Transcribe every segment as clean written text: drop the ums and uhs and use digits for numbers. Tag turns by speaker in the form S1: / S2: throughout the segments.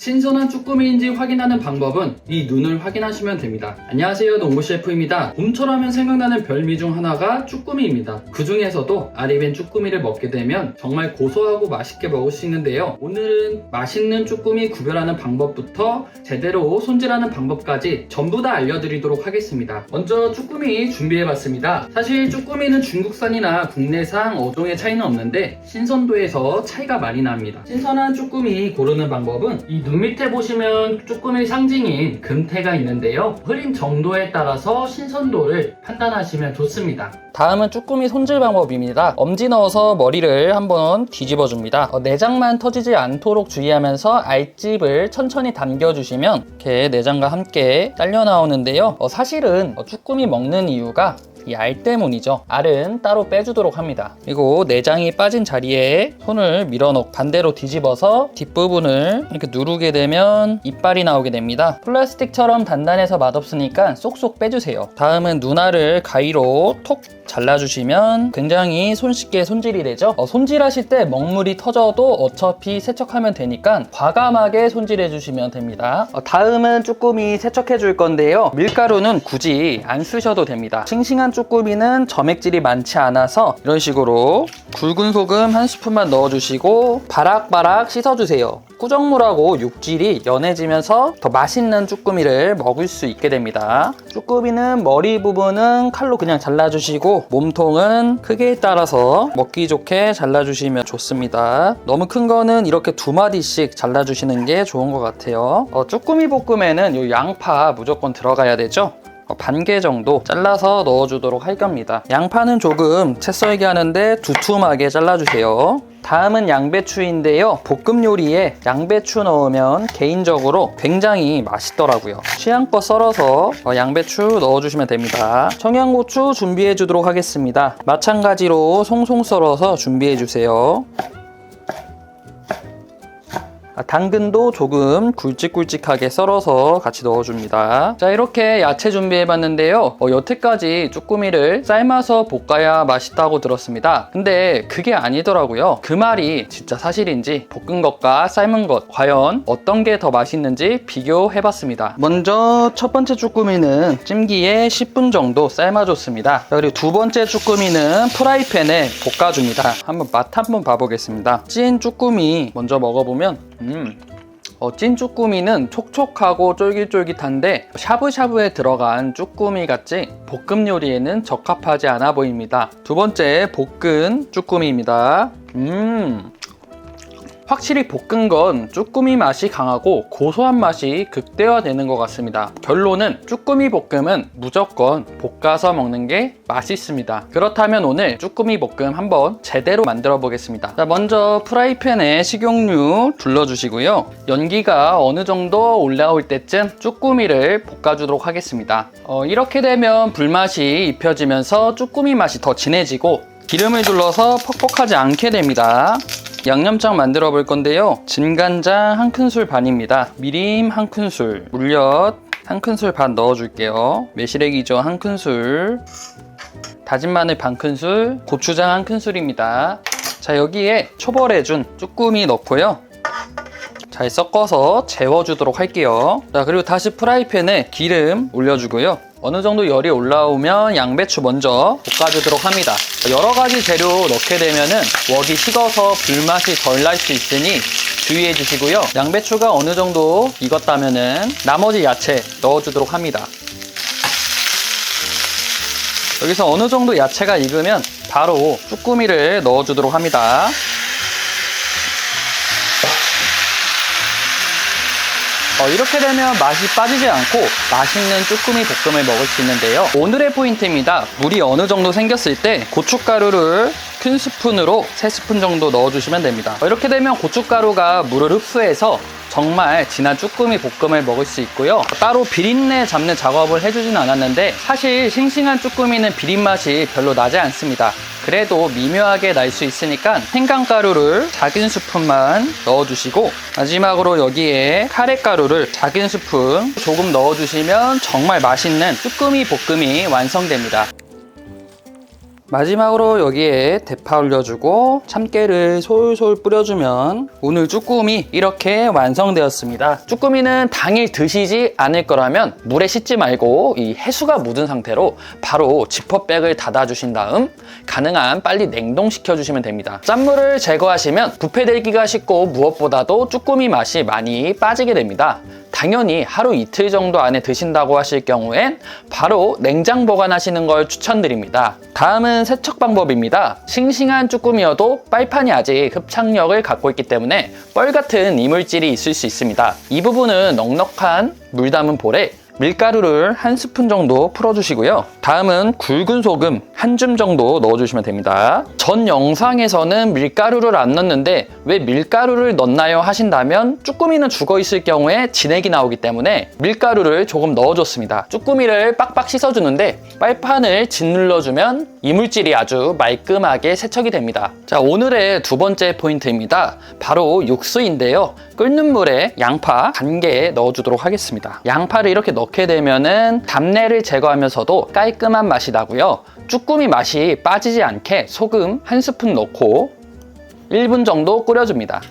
S1: 신선한 쭈꾸미인지 확인하는 방법은 이 눈을 확인하시면 됩니다. 안녕하세요, 농부셰프입니다. 봄철 하면 생각나는 별미 중 하나가 쭈꾸미입니다. 그 중에서도 아리벤 쭈꾸미를 먹게 되면 정말 고소하고 맛있게 먹을 수 있는데요. 오늘은 맛있는 쭈꾸미 구별하는 방법부터 제대로 손질하는 방법까지 전부 다 알려드리도록 하겠습니다. 먼저 쭈꾸미 준비해봤습니다. 사실 쭈꾸미는 중국산이나 국내산 어종의 차이는 없는데 신선도에서 차이가 많이 납니다. 신선한 쭈꾸미 고르는 방법은 이 눈 밑에 보시면 쭈꾸미 상징인 금태가 있는데요. 흐림 정도에 따라서 신선도를 판단하시면 좋습니다. 다음은 쭈꾸미 손질 방법입니다. 엄지 넣어서 머리를 한번 뒤집어 줍니다. 내장만 터지지 않도록 주의하면서 알집을 천천히 당겨주시면 이렇게 내장과 함께 딸려 나오는데요. 사실은 쭈꾸미 먹는 이유가 이 알 때문이죠. 알은 따로 빼주도록 합니다. 그리고 내장이 빠진 자리에 손을 밀어넣고 반대로 뒤집어서 뒷부분을 이렇게 누르게 되면 이빨이 나오게 됩니다. 플라스틱처럼 단단해서 맛없으니까 쏙쏙 빼주세요. 다음은 눈알을 가위로 톡 잘라주시면 굉장히 손쉽게 손질이 되죠. 손질하실 때 먹물이 터져도 어차피 세척하면 되니까 과감하게 손질해 주시면 됩니다. 다음은 쭈꾸미 세척해 줄 건데요. 밀가루는 굳이 안 쓰셔도 됩니다. 싱싱한 쭈꾸미는 점액질이 많지 않아서 이런 식으로 굵은 소금 한 스푼만 넣어주시고 바락바락 씻어주세요. 꾸정물하고 육질이 연해지면서 더 맛있는 쭈꾸미를 먹을 수 있게 됩니다. 쭈꾸미는 머리 부분은 칼로 그냥 잘라주시고 몸통은 크기에 따라서 먹기 좋게 잘라주시면 좋습니다. 너무 큰 거는 이렇게 2마디씩 잘라주시는 게 좋은 것 같아요. 쭈꾸미 볶음에는 이 양파 무조건 들어가야 되죠. 반 개 정도 잘라서 넣어주도록 할 겁니다. 양파는 조금 채 썰기 하는데 두툼하게 잘라주세요. 다음은 양배추인데요. 볶음 요리에 양배추 넣으면 개인적으로 굉장히 맛있더라고요. 취향껏 썰어서 양배추 넣어주시면 됩니다. 청양고추 준비해 주도록 하겠습니다. 마찬가지로 송송 썰어서 준비해 주세요. 당근도 조금 굵직굵직하게 썰어서 같이 넣어줍니다. 자, 이렇게 야채 준비해봤는데요. 여태까지 쭈꾸미를 삶아서 볶아야 맛있다고 들었습니다. 근데 그게 아니더라고요. 그 말이 진짜 사실인지 볶은 것과 삶은 것 과연 어떤 게 더 맛있는지 비교해봤습니다. 먼저 첫 번째 쭈꾸미는 찜기에 10분 정도 삶아줬습니다. 그리고 두 번째 쭈꾸미는 프라이팬에 볶아줍니다. 맛 한번 봐보겠습니다. 찐 쭈꾸미 먼저 먹어보면 찐 쭈꾸미는 촉촉하고 쫄깃쫄깃한데 샤브샤브에 들어간 쭈꾸미 같이 볶음 요리에는 적합하지 않아 보입니다. 두 번째 볶은 쭈꾸미입니다. 확실히 볶은 건 쭈꾸미 맛이 강하고 고소한 맛이 극대화되는 것 같습니다. 결론은 쭈꾸미 볶음은 무조건 볶아서 먹는 게 맛있습니다. 그렇다면 오늘 쭈꾸미 볶음 한번 제대로 만들어 보겠습니다. 자, 먼저 프라이팬에 식용유 둘러주시고요. 연기가 어느 정도 올라올 때쯤 쭈꾸미를 볶아주도록 하겠습니다. 이렇게 되면 불맛이 입혀지면서 쭈꾸미 맛이 더 진해지고 기름을 둘러서 퍽퍽하지 않게 됩니다. 양념장 만들어 볼 건데요. 진간장 1큰술 반입니다. 미림 1큰술, 물엿 1큰술 반 넣어줄게요. 매실액이죠, 1큰술. 다진 마늘 반큰술, 고추장 1큰술입니다. 자, 여기에 초벌해준 쭈꾸미 넣고요. 잘 섞어서 재워주도록 할게요. 자, 그리고 다시 프라이팬에 기름 올려주고요. 어느 정도 열이 올라오면 양배추 먼저 볶아주도록 합니다. 여러 가지 재료 넣게 되면은 웍이 식어서 불맛이 덜 날 수 있으니 주의해 주시고요. 양배추가 어느 정도 익었다면은 나머지 야채 넣어주도록 합니다. 여기서 어느 정도 야채가 익으면 바로 쭈꾸미를 넣어주도록 합니다. 이렇게 되면 맛이 빠지지 않고 맛있는 쭈꾸미 볶음을 먹을 수 있는데요. 오늘의 포인트입니다. 물이 어느 정도 생겼을 때 고춧가루를 큰 스푼으로 3스푼 정도 넣어주시면 됩니다. 이렇게 되면 고춧가루가 물을 흡수해서 정말 진한 쭈꾸미 볶음을 먹을 수 있고요. 따로 비린내 잡는 작업을 해주진 않았는데 사실 싱싱한 쭈꾸미는 비린맛이 별로 나지 않습니다. 그래도 미묘하게 날 수 있으니까 생강가루를 작은 스푼만 넣어주시고 마지막으로 여기에 카레가루를 작은 스푼 조금 넣어주시면 정말 맛있는 쭈꾸미 볶음이 완성됩니다. 마지막으로 여기에 대파 올려주고 참깨를 솔솔 뿌려주면 오늘 쭈꾸미 이렇게 완성되었습니다. 쭈꾸미는 당일 드시지 않을 거라면 물에 씻지 말고 이 해수가 묻은 상태로 바로 지퍼백을 닫아주신 다음 가능한 빨리 냉동시켜 주시면 됩니다. 짠물을 제거하시면 부패되기가 쉽고 무엇보다도 쭈꾸미 맛이 많이 빠지게 됩니다. 당연히 하루 이틀 정도 안에 드신다고 하실 경우엔 바로 냉장 보관하시는 걸 추천드립니다. 다음은 세척 방법입니다. 싱싱한 쭈꾸미여도 빨판이 아직 흡착력을 갖고 있기 때문에 뻘 같은 이물질이 있을 수 있습니다. 이 부분은 넉넉한 물 담은 볼에 밀가루를 한 스푼 정도 풀어주시고요. 다음은 굵은 소금 한 줌 정도 넣어주시면 됩니다. 전 영상에서는 밀가루를 안 넣는데 왜 밀가루를 넣나요 하신다면 쭈꾸미는 죽어있을 경우에 진액이 나오기 때문에 밀가루를 조금 넣어줬습니다. 쭈꾸미를 빡빡 씻어주는데 빨판을 짓눌러주면 이물질이 아주 말끔하게 세척이 됩니다. 자, 오늘의 두 번째 포인트입니다. 바로 육수인데요. 끓는 물에 양파 반 개 넣어주도록 하겠습니다. 양파를 이렇게 넣게 되면은 답내를 제거하면서도 깔끔한 맛이 나고요. 쭈꾸미 맛이 빠지지 않게 소금 한 스푼 넣고 1분 정도 끓여줍니다.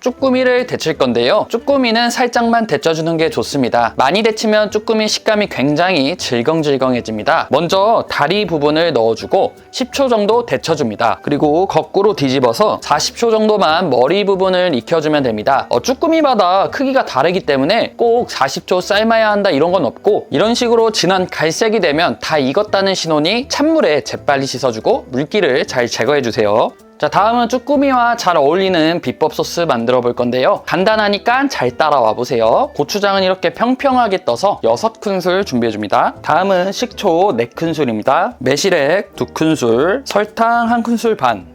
S1: 쭈꾸미를 데칠 건데요. 쭈꾸미는 살짝만 데쳐주는 게 좋습니다. 많이 데치면 쭈꾸미 식감이 굉장히 질겅질겅해집니다. 먼저 다리 부분을 넣어주고 10초 정도 데쳐줍니다. 그리고 거꾸로 뒤집어서 40초 정도만 머리 부분을 익혀주면 됩니다. 쭈꾸미마다 크기가 다르기 때문에 꼭 40초 삶아야 한다 이런 건 없고 이런 식으로 진한 갈색이 되면 다 익었다는 신호니 찬물에 재빨리 씻어주고 물기를 잘 제거해주세요. 자, 다음은 쭈꾸미와 잘 어울리는 비법 소스 만들어 볼 건데요. 간단하니까 잘 따라와 보세요. 고추장은 이렇게 평평하게 떠서 6큰술 준비해 줍니다. 다음은 식초 4큰술입니다. 매실액 2큰술, 설탕 1큰술 반,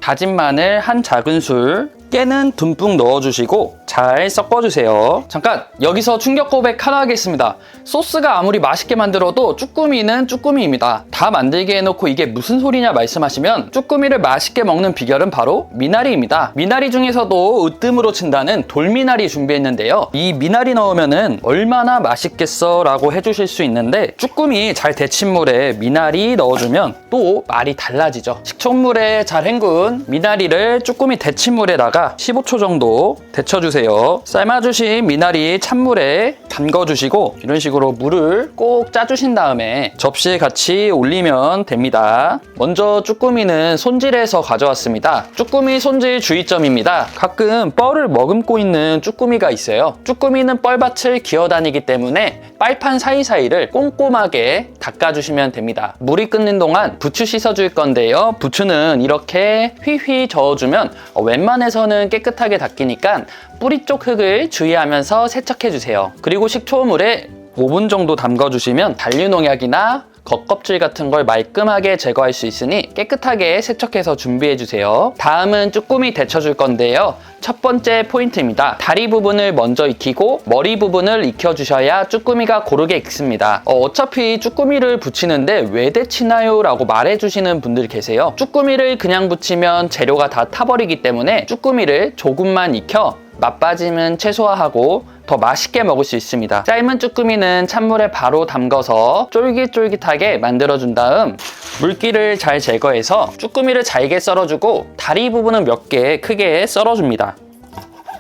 S1: 다진 마늘 1작은술, 깨는 듬뿍 넣어주시고 잘 섞어주세요. 잠깐 여기서 충격 고백 하나 하겠습니다. 소스가 아무리 맛있게 만들어도 쭈꾸미는 쭈꾸미입니다. 다 만들게 해놓고 이게 무슨 소리냐 말씀하시면 쭈꾸미를 맛있게 먹는 비결은 바로 미나리입니다. 미나리 중에서도 으뜸으로 친다는 돌미나리 준비했는데요. 이 미나리 넣으면은 얼마나 맛있겠어 라고 해주실 수 있는데 쭈꾸미 잘 데친 물에 미나리 넣어주면 또 말이 달라지죠. 식초물에 잘 헹군 미나리를 쭈꾸미 데친 물에다가 15초 정도 데쳐주세요. 삶아주신 미나리 찬물에 담궈주시고 이런 식으로 물을 꼭 짜주신 다음에 접시에 같이 올리면 됩니다. 먼저 쭈꾸미는 손질해서 가져왔습니다. 쭈꾸미 손질 주의점입니다. 가끔 뻘을 머금고 있는 쭈꾸미가 있어요. 쭈꾸미는 뻘밭을 기어다니기 때문에 빨판 사이사이를 꼼꼼하게 닦아주시면 됩니다. 물이 끓는 동안 부추 씻어줄 건데요. 부추는 이렇게 휘휘 저어주면 웬만해서는 깨끗하게 닦이니까 뿌리 쪽 흙을 주의하면서 세척해주세요. 그리고 식초물에 5분 정도 담가주시면 잔류농약이나 겉껍질 같은 걸 말끔하게 제거할 수 있으니 깨끗하게 세척해서 준비해주세요. 다음은 쭈꾸미 데쳐줄 건데요. 첫 번째 포인트입니다. 다리 부분을 먼저 익히고 머리 부분을 익혀주셔야 쭈꾸미가 고르게 익습니다. 어차피 쭈꾸미를 부치는데 왜 데치나요? 라고 말해주시는 분들 계세요. 쭈꾸미를 그냥 부치면 재료가 다 타버리기 때문에 쭈꾸미를 조금만 익혀 맛빠짐은 최소화하고 더 맛있게 먹을 수 있습니다. 삶은 쭈꾸미는 찬물에 바로 담가서 쫄깃쫄깃하게 만들어준 다음 물기를 잘 제거해서 쭈꾸미를 잘게 썰어주고 다리 부분은 몇 개 크게 썰어줍니다.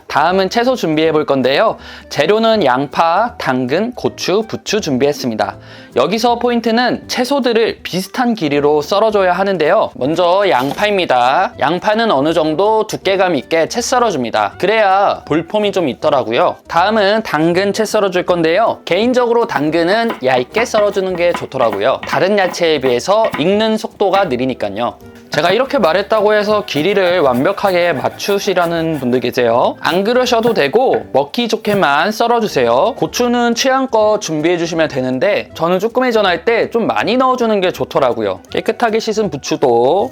S1: 다음은 채소 준비해 볼 건데요. 재료는 양파, 당근, 고추, 부추 준비했습니다. 여기서 포인트는 채소들을 비슷한 길이로 썰어줘야 하는데요. 먼저 양파입니다. 양파는 어느 정도 두께감 있게 채 썰어줍니다. 그래야 볼폼이 좀 있더라고요. 다음은 당근 채 썰어줄 건데요. 개인적으로 당근은 얇게 썰어주는 게 좋더라고요. 다른 야채에 비해서 익는 속도가 느리니까요. 제가 이렇게 말했다고 해서 길이를 완벽하게 맞추시라는 분들 계세요. 안 그러셔도 되고 먹기 좋게만 썰어주세요. 고추는 취향껏 준비해주시면 되는데 저는 쭈꾸미전 할 때 좀 많이 넣어주는 게 좋더라고요. 깨끗하게 씻은 부추도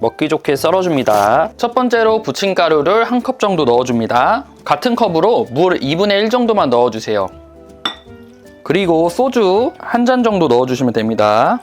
S1: 먹기 좋게 썰어줍니다. 첫 번째로 부침가루를 1컵 정도 넣어줍니다. 같은 컵으로 물 2분의 1 정도만 넣어주세요. 그리고 소주 1잔 정도 넣어주시면 됩니다.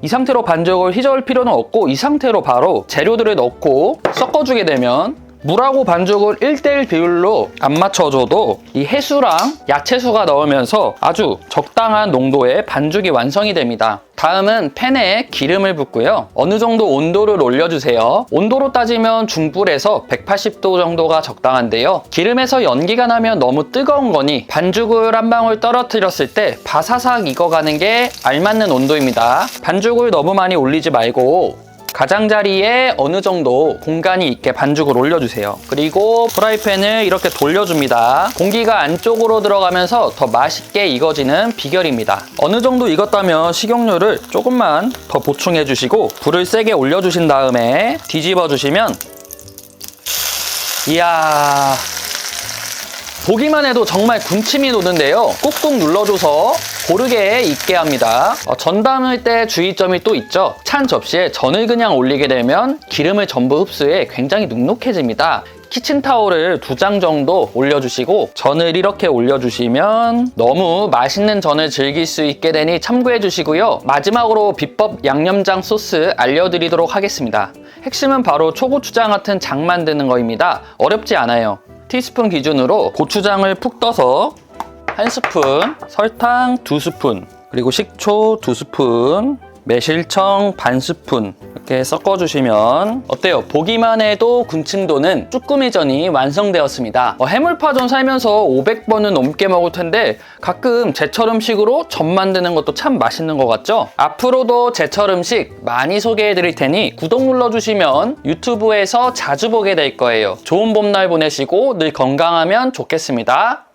S1: 이 상태로 반죽을 휘저을 필요는 없고 이 상태로 바로 재료들을 넣고 섞어주게 되면 물하고 반죽을 1대1 비율로 안 맞춰줘도 이 해수랑 야채수가 넣으면서 아주 적당한 농도의 반죽이 완성이 됩니다. 다음은 팬에 기름을 붓고요. 어느 정도 온도를 올려주세요. 온도로 따지면 중불에서 180도 정도가 적당한데요. 기름에서 연기가 나면 너무 뜨거운 거니 반죽을 한 방울 떨어뜨렸을 때 바사삭 익어가는 게 알맞는 온도입니다. 반죽을 너무 많이 올리지 말고 가장자리에 어느 정도 공간이 있게 반죽을 올려주세요. 그리고 프라이팬을 이렇게 돌려줍니다. 공기가 안쪽으로 들어가면서 더 맛있게 익어지는 비결입니다. 어느 정도 익었다면 식용유를 조금만 더 보충해 주시고 불을 세게 올려주신 다음에 뒤집어 주시면 이야, 보기만 해도 정말 군침이 도는데요. 꾹꾹 눌러줘서 고르게 익게 합니다. 전 담을 때 주의점이 또 있죠. 찬 접시에 전을 그냥 올리게 되면 기름을 전부 흡수해 굉장히 눅눅해집니다. 키친타올을 2장 정도 올려주시고 전을 이렇게 올려주시면 너무 맛있는 전을 즐길 수 있게 되니 참고해 주시고요. 마지막으로 비법 양념장 소스 알려드리도록 하겠습니다. 핵심은 바로 초고추장 같은 장 만드는 거입니다. 어렵지 않아요. 티스푼 기준으로 고추장을 푹 떠서 1스푼, 설탕 2스푼, 그리고 식초 2스푼, 매실청 반스푼 이렇게 섞어주시면 어때요? 보기만 해도 군침도는 쭈꾸미전이 완성되었습니다. 해물파전 살면서 500번은 넘게 먹을 텐데 가끔 제철 음식으로 전 만드는 것도 참 맛있는 것 같죠? 앞으로도 제철 음식 많이 소개해 드릴 테니 구독 눌러주시면 유튜브에서 자주 보게 될 거예요. 좋은 봄날 보내시고 늘 건강하면 좋겠습니다.